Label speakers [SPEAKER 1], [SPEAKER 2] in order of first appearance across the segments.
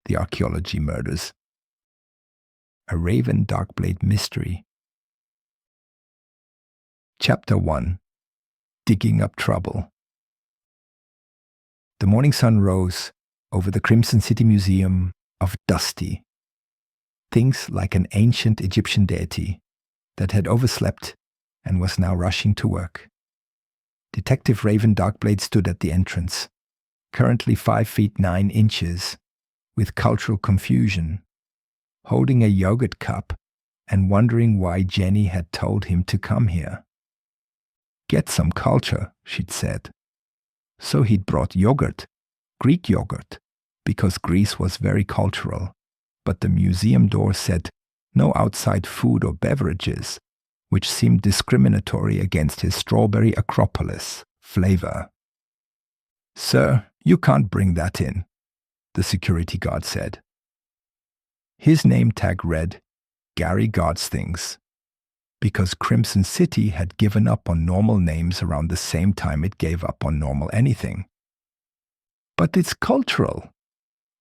[SPEAKER 1] the Archaeology Murders. A Raven Darkblade Mystery. Chapter 1. Digging Up Trouble. The morning sun rose over the Crimson City Museum of Dusty. Things like an ancient Egyptian deity that had overslept and was now rushing to work. Detective Raven Darkblade stood at the entrance, currently 5 feet 9 inches, with cultural confusion, holding a yogurt cup and wondering why Jenny had told him to come here. Get some culture, she'd said. So he'd brought yogurt, Greek yogurt, because Greece was very cultural, but the museum door said no outside food or beverages, which seemed discriminatory against his strawberry Acropolis flavor. Sir, you can't bring that in, the security guard said. His name tag read, Gary Guards Things, because Crimson City had given up on normal names around the same time it gave up on normal anything. But it's cultural,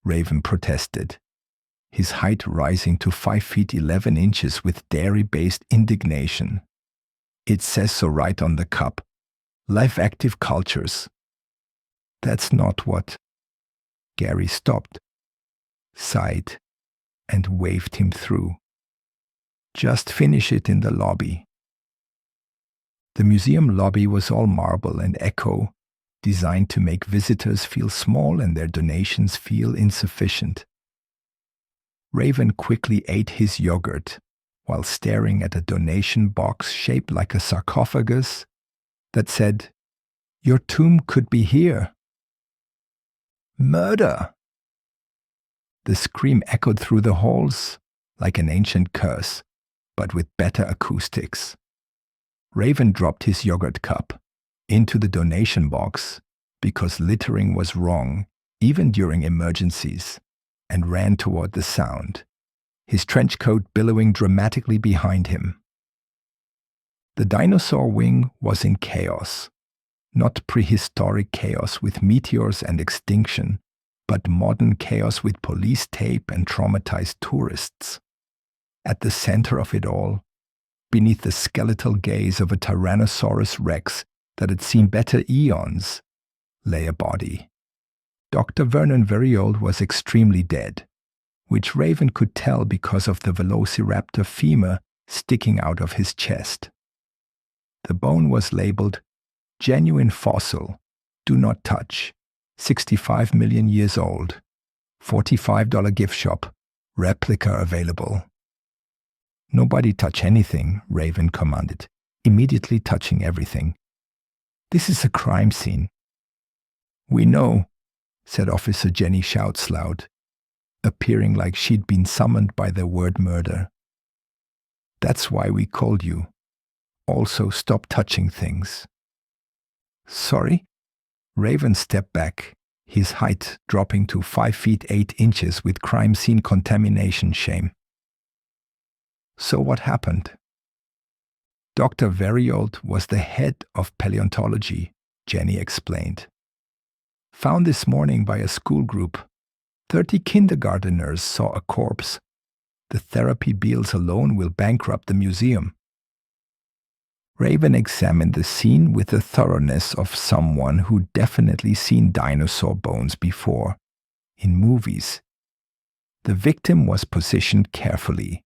[SPEAKER 1] Raven protested, his height rising to 5 feet 11 inches with dairy-based indignation. It says so right on the cup. Life-active cultures. That's not what. Gary stopped, sighed, and waved him through. Just finish it in the lobby. The museum lobby was all marble and echo, designed to make visitors feel small and their donations feel insufficient. Raven quickly ate his yogurt while staring at a donation box shaped like a sarcophagus that said, "Your tomb could be here." Murder! The scream echoed through the halls like an ancient curse, but with better acoustics. Raven dropped his yogurt cup into the donation box because littering was wrong, even during emergencies, and ran toward the sound, his trench coat billowing dramatically behind him. The Dinosaur Wing was in chaos, not prehistoric chaos with meteors and extinction, but modern chaos with police tape and traumatized tourists. At the center of it all, beneath the skeletal gaze of a Tyrannosaurus Rex that had seen better eons, lay a body. Dr. Vernon Veriold was extremely dead, which Raven could tell because of the velociraptor femur sticking out of his chest. The bone was labeled, "Genuine fossil, do not touch, 65 million years old, $45 gift shop, replica available." "Nobody touch anything," Raven commanded, immediately touching everything. "This is a crime scene." "We know," said Officer Jenny Shouts loud, appearing like she'd been summoned by the word murder. "That's why we called you. Also, stop touching things." "Sorry?" Raven stepped back, his height dropping to 5 feet 8 inches with crime scene contamination shame. "So what happened?" Dr. Veriold was the head of paleontology, Jenny explained. "Found this morning by a school group. 30 kindergarteners saw a corpse. The therapy bills alone will bankrupt the museum." Raven examined the scene with the thoroughness of someone who'd definitely seen dinosaur bones before, in movies. The victim was positioned carefully,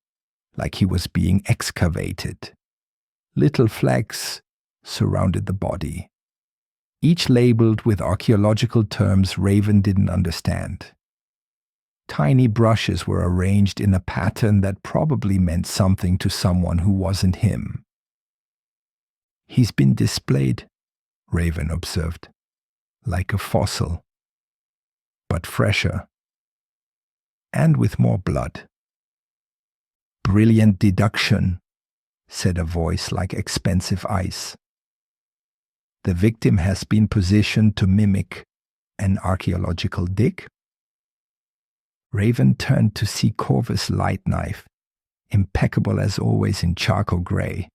[SPEAKER 1] like he was being excavated. Little flags surrounded the body, each labeled with archaeological terms Raven didn't understand. Tiny brushes were arranged in a pattern that probably meant something to someone who wasn't him. "He's been displayed," Raven observed, "like a fossil, but fresher, and with more blood." "Brilliant deduction," said a voice like expensive ice. "The victim has been positioned to mimic an archaeological dig?" Raven turned to see Corvus Lightknife, impeccable as always in charcoal gray,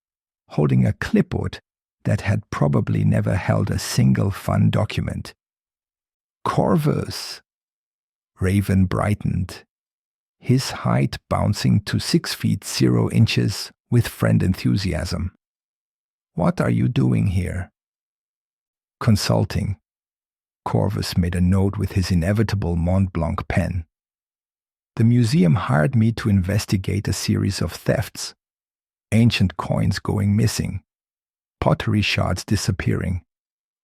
[SPEAKER 1] holding a clipboard that had probably never held a single fun document. "Corvus!" Raven brightened, his height bouncing to 6 feet 0 inches with friend enthusiasm. What are you doing here? Consulting. Corvus made a note with his inevitable Mont Blanc pen. The museum hired me to investigate a series of thefts. Ancient coins going missing. Pottery shards disappearing.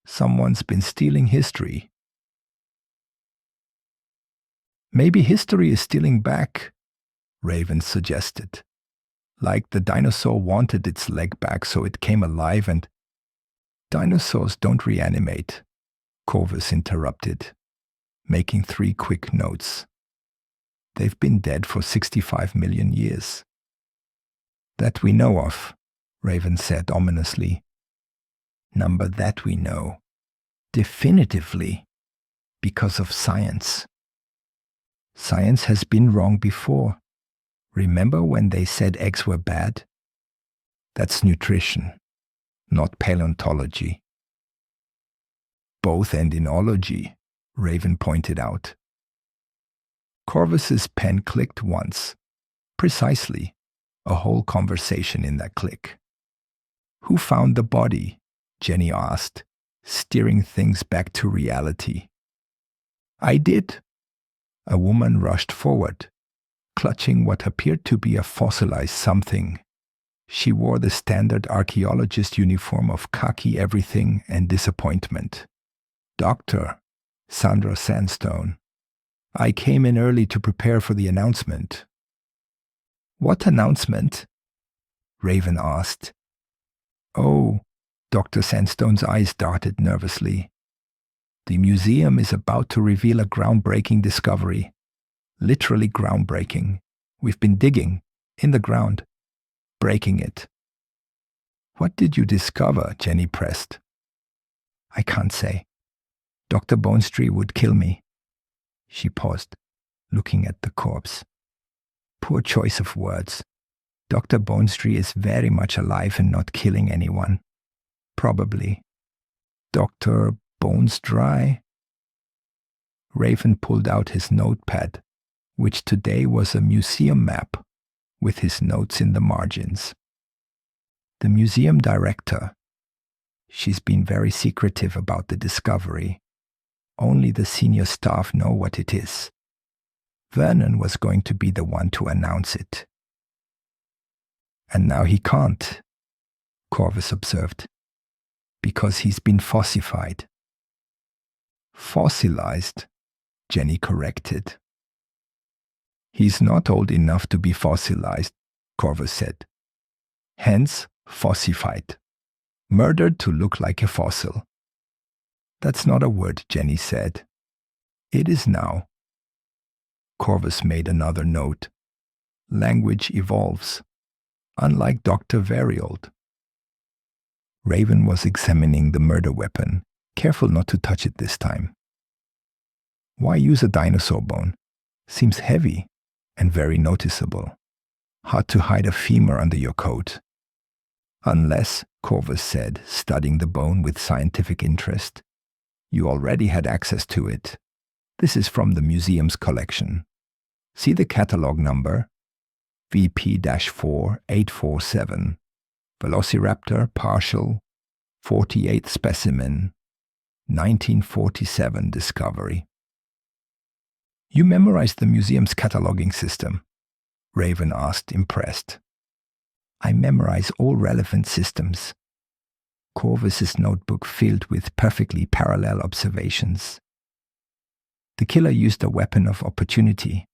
[SPEAKER 1] Someone's been stealing history. Maybe history is stealing back, Raven suggested. Like the dinosaur wanted its leg back so it came alive and... Dinosaurs don't reanimate, Corvus interrupted, making 3 quick notes. They've been dead for 65 million years. That we know of, Raven said ominously. Number that we know. Definitively. Because of science. Science has been wrong before. Remember when they said eggs were bad? That's nutrition, not paleontology. Both end in ology, Raven pointed out. Corvus's pen clicked once. Precisely. A whole conversation in that click. Who found the body? Jenny asked, steering things back to reality. I did. A woman rushed forward, clutching what appeared to be a fossilized something. She wore the standard archaeologist uniform of khaki everything and disappointment. Dr. Sandra Sandstone. I came in early to prepare for the announcement. What announcement? Raven asked. Oh, Dr. Sandstone's eyes darted nervously. The museum is about to reveal a groundbreaking discovery. Literally groundbreaking. We've been digging, in the ground, breaking it. What did you discover? Jenny pressed. I can't say. Dr. Bonestree would kill me. She paused, looking at the corpse. Poor choice of words. Dr. Bonestree is very much alive and not killing anyone. Probably. Dr. Bones Dry? Raven pulled out his notepad, which today was a museum map, with his notes in the margins. The museum director. She's been very secretive about the discovery. Only the senior staff know what it is. Vernon was going to be the one to announce it. And now he can't, Corvus observed, because he's been fossified. Fossilized, Jenny corrected. He's not old enough to be fossilized, Corvus said. Hence, fossified. Murdered to look like a fossil. That's not a word, Jenny said. It is now. Corvus made another note. Language evolves. Unlike Dr. Variold. Raven was examining the murder weapon, careful not to touch it this time. Why use a dinosaur bone? Seems heavy and very noticeable. Hard to hide a femur under your coat. Unless, Corvus said, studying the bone with scientific interest, you already had access to it. This is from the museum's collection. See the catalog number? VP-4847. Velociraptor partial, 48th specimen, 1947 discovery. You memorized the museum's cataloging system? Raven asked, impressed. I memorize all relevant systems. Corvus's notebook filled with perfectly parallel observations. The killer used a weapon of opportunity,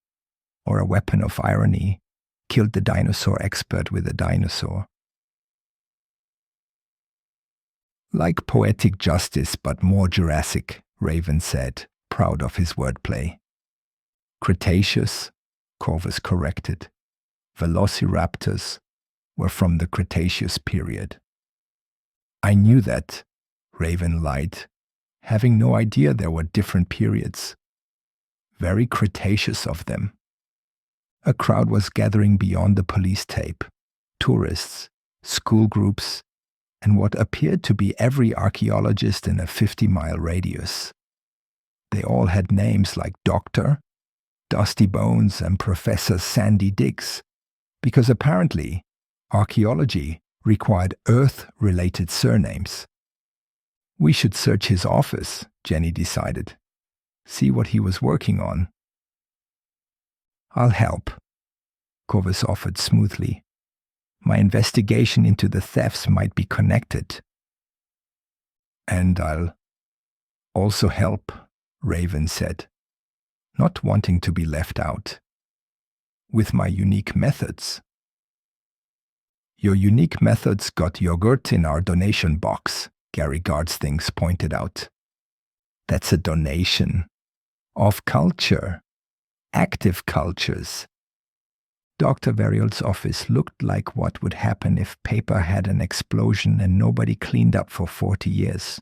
[SPEAKER 1] or a weapon of irony, killed the dinosaur expert with a dinosaur. Like poetic justice, but more Jurassic, Raven said, proud of his wordplay. Cretaceous, Corvus corrected. Velociraptors were from the Cretaceous period. I knew that, Raven lied, having no idea there were different periods. Very Cretaceous of them. A crowd was gathering beyond the police tape. Tourists, school groups, and what appeared to be every archaeologist in a 50-mile radius. They all had names like Doctor, Dusty Bones and Professor Sandy Diggs, because apparently archaeology required Earth-related surnames. We should search his office, Jenny decided. See what he was working on. I'll help, Corvus offered smoothly. My investigation into the thefts might be connected. And I'll also help, Raven said, not wanting to be left out. With my unique methods. Your unique methods got yogurt in our donation box, Gary Guardsthings pointed out. That's a donation. Of culture. Active cultures. Dr. Variol's office looked like what would happen if paper had an explosion and nobody cleaned up for 40 years.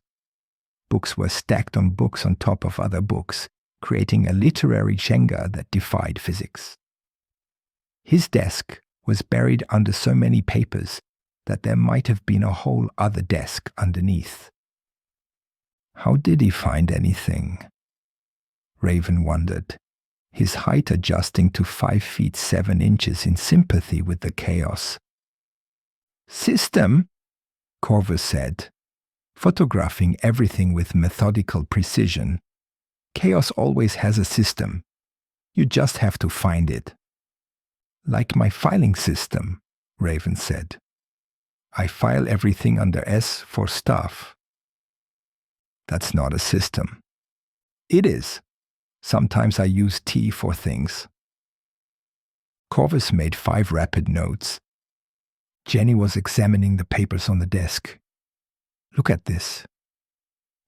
[SPEAKER 1] Books were stacked on books on top of other books, creating a literary Jenga that defied physics. His desk was buried under so many papers that there might have been a whole other desk underneath. How did he find anything? Raven wondered, his height adjusting to 5 feet 7 inches in sympathy with the chaos. System, Corvus said, photographing everything with methodical precision. Chaos always has a system. You just have to find it. Like my filing system, Raven said. I file everything under S for stuff. That's not a system. It is. Sometimes I use T for things. Corvus made 5 rapid notes. Jenny was examining the papers on the desk. Look at this.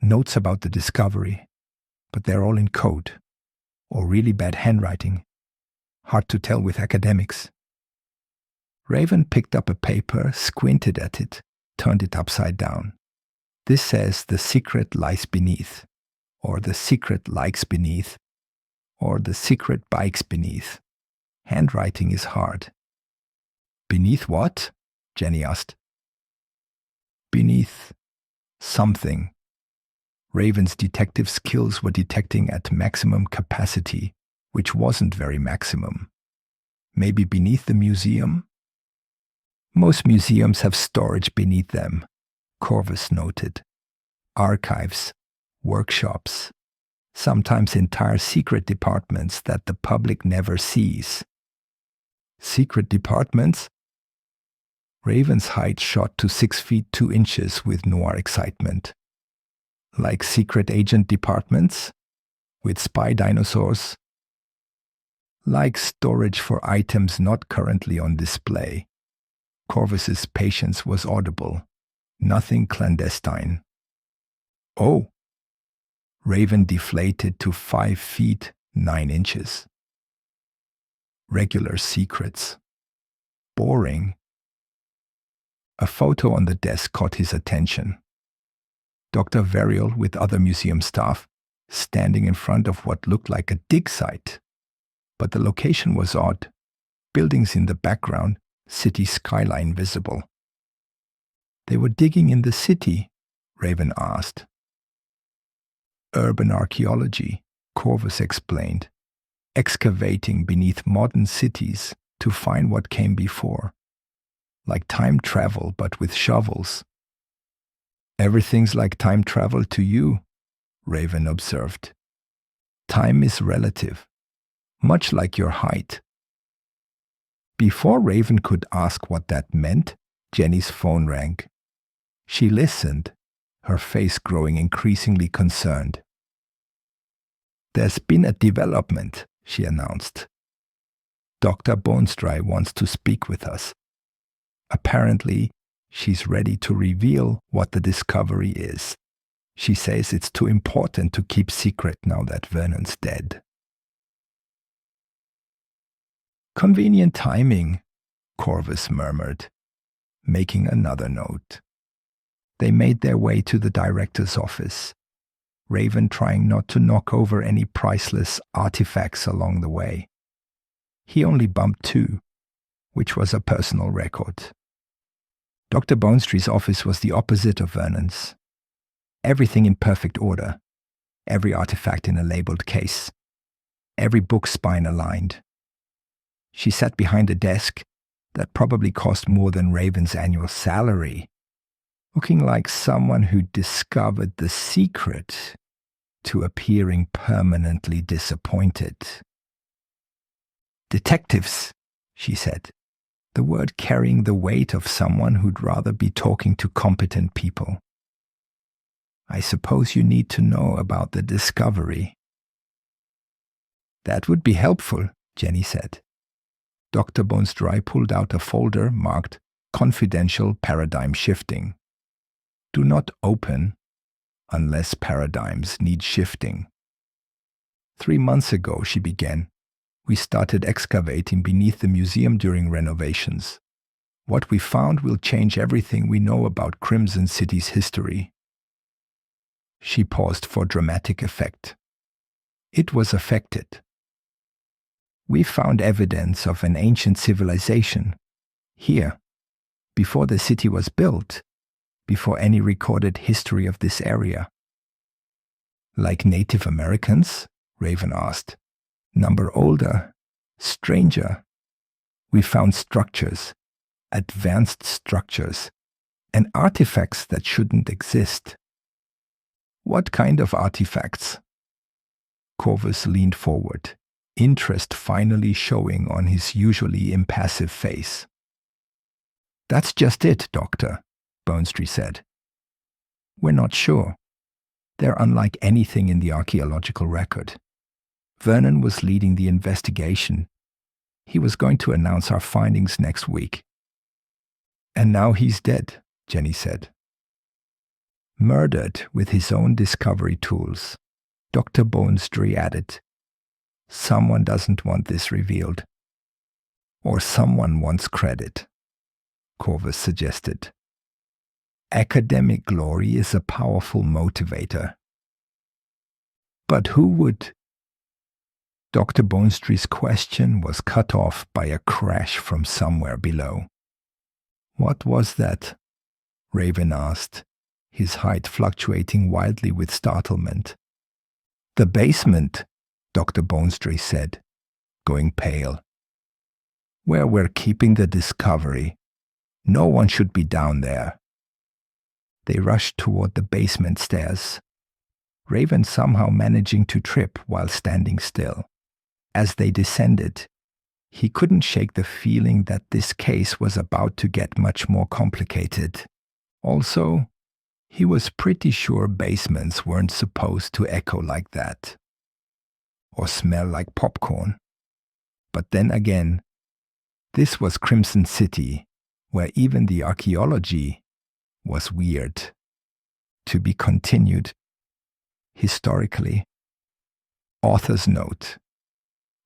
[SPEAKER 1] Notes about the discovery, but they're all in code, or really bad handwriting. Hard to tell with academics. Raven picked up a paper, squinted at it, turned it upside down. This says the secret lies beneath, or the secret likes beneath, or the secret bikes beneath. Handwriting is hard. Beneath what? Jenny asked. Beneath something. Raven's detective skills were detecting at maximum capacity, which wasn't very maximum. Maybe beneath the museum? Most museums have storage beneath them, Corvus noted. Archives, workshops, sometimes entire secret departments that the public never sees. Secret departments? Raven's height shot to 6 feet 2 inches with noir excitement. Like secret agent departments? With spy dinosaurs? Like storage for items not currently on display. Corvus's patience was audible. Nothing clandestine. Oh! Raven deflated to 5 feet 9 inches. Regular secrets. Boring. A photo on the desk caught his attention. Dr. Variol with other museum staff, standing in front of what looked like a dig site. But the location was odd. Buildings in the background, city skyline visible. They were digging in the city, Raven asked. Urban archaeology, Corvus explained. Excavating beneath modern cities to find what came before. Like time travel, but with shovels. Everything's like time travel to you, Raven observed. Time is relative, much like your height. Before Raven could ask what that meant, Jenny's phone rang. She listened, her face growing increasingly concerned. There's been a development, she announced. Dr. Bonestry wants to speak with us. Apparently, she's ready to reveal what the discovery is. She says it's too important to keep secret now that Vernon's dead. Convenient timing, Corvus murmured, making another note. They made their way to the director's office, Raven trying not to knock over any priceless artifacts along the way. He only bumped 2, which was a personal record. Dr. Bonestry's office was the opposite of Vernon's. Everything in perfect order, every artifact in a labeled case. every book spine aligned. She sat behind a desk that probably cost more than Raven's annual salary, looking like someone who discovered the secret to appearing permanently disappointed. "Detectives," she said, the word carrying the weight of someone who'd rather be talking to competent people. "I suppose you need to know about the discovery." "That would be helpful," Jenny said. Dr. Bonesdry pulled out a folder marked Confidential Paradigm Shifting. "Do not open unless paradigms need shifting." 3 months ago, she began, we started excavating beneath the museum during renovations. What we found will change everything we know about Crimson City's history. She paused for dramatic effect. It was affected. We found evidence of an ancient civilization here, before the city was built, before any recorded history of this area. "Like Native Americans?" Raven asked. "Number older, stranger. We found structures, advanced structures, and artifacts that shouldn't exist." "What kind of artifacts?" Corvus leaned forward, interest finally showing on his usually impassive face. "That's just it, Doctor," Bonesdry said. "We're not sure. They're unlike anything in the archaeological record. Vernon was leading the investigation. He was going to announce our findings next week." "And now he's dead," Jenny said. "Murdered with his own discovery tools," Dr. Bonesdry added. "Someone doesn't want this revealed." "Or someone wants credit," Corvus suggested. "Academic glory is a powerful motivator." "But who would?" Dr. Bonesdry's question was cut off by a crash from somewhere below. "What was that?" Raven asked, his height fluctuating wildly with startlement. "The basement," Dr. Bonesdry said, going pale. "Where we're keeping the discovery. No one should be down there." They rushed toward the basement stairs, Raven somehow managing to trip while standing still. As they descended, he couldn't shake the feeling that this case was about to get much more complicated. Also, he was pretty sure basements weren't supposed to echo like that. Or smell like popcorn. But then again, this was Crimson City, where even the archaeology was weird. To be continued. Historically. Author's note.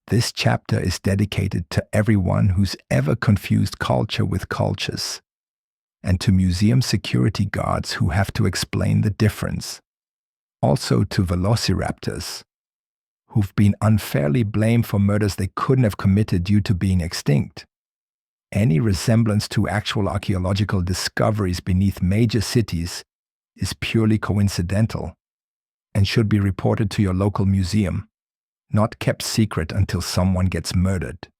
[SPEAKER 1] This chapter is dedicated to everyone who's ever confused culture with cultures, and to museum security guards who have to explain the difference. Also to velociraptors, who've been unfairly blamed for murders they couldn't have committed due to being extinct. Any resemblance to actual archaeological discoveries beneath major cities is purely coincidental and should be reported to your local museum, not kept secret until someone gets murdered.